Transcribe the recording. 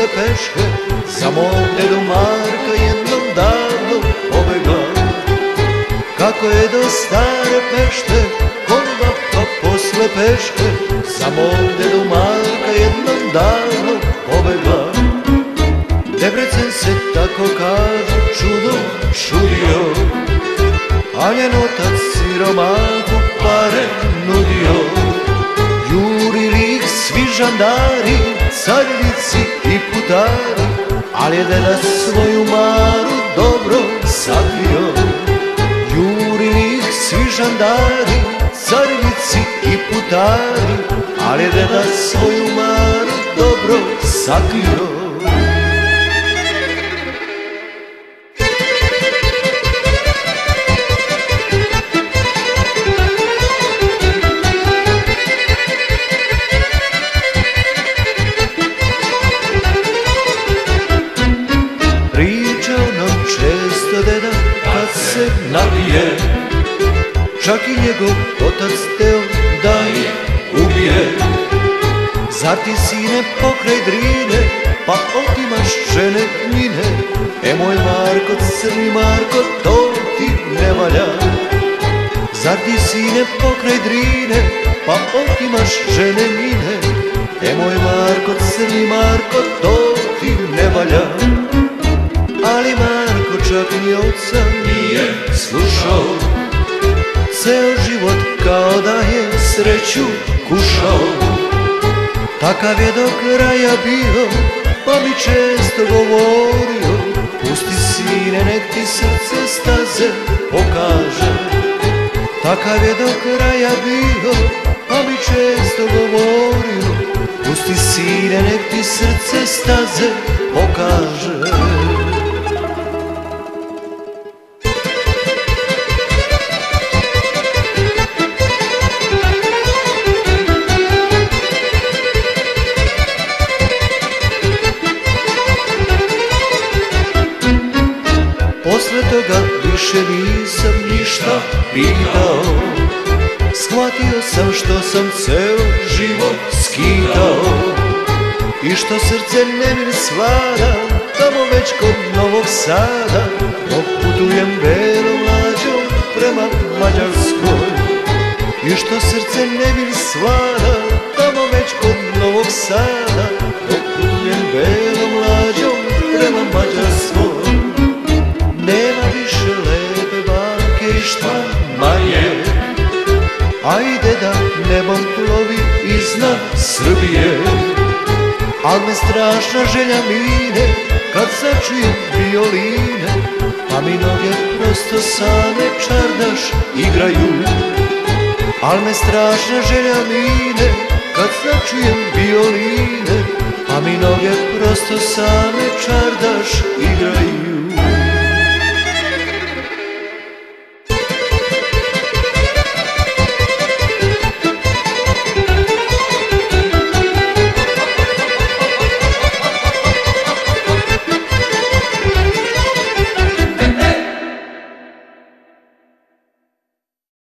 posle peške za mog dedu Marka jednom davno pobegla. Kako je do stare Pešte kolba pa posle peške za mog dedu Marka jednom davno pobegla. Debrecen se tako kažu čudo čudio, a njen otac siromahu pare nudio. Jurili ih svi žandari, carinici i putari, ali je deda svoju Maru dobro sakrio. Jurili ih svi žandari, carinici i putari, ali je deda svoju Maru dobro sakrio. Pričao nam često deda kad se napije, čak i njegov otac teo da je ubije. Zar ti sine pokraj Drine, pa otimaš žene njine? E moj Marko, crni Marko, to ti ne valja. Zar ti sine pokraj Drine, pa otimaš žene njine? E moj Marko, crni Marko, to ti ne valja. Ali Marko čak ni oca nije slušao, ceo život kao da je sreću kušao. Takav je do kraja bio, pa mi često govorio, pusti sine nek ti srce staze pokaže. Takav je do kraja bio, pa mi često govorio, pusti sine nek ti srce staze pokaže. Posle toga više nisam ništa pitao, shvatio sam što sam ceo život skitao i što srce nemir svlada tamo već kod Novog Sada, dok putujem belom lađom prema Mađarskoj. I što srce nemir svlada tamo već kod Novog Sada, dok putujem belom lađom prema Mađarskoj. Nema više lepe banke i šta manje, ajde da nebom plovi iznad Srbije. Al me strašna želja mine kad začujem violine, pa mi noge prosto same čardaš igraju. Al me strašna želja mine kad začujem violine, pa mi noge prosto same čardaš igraju.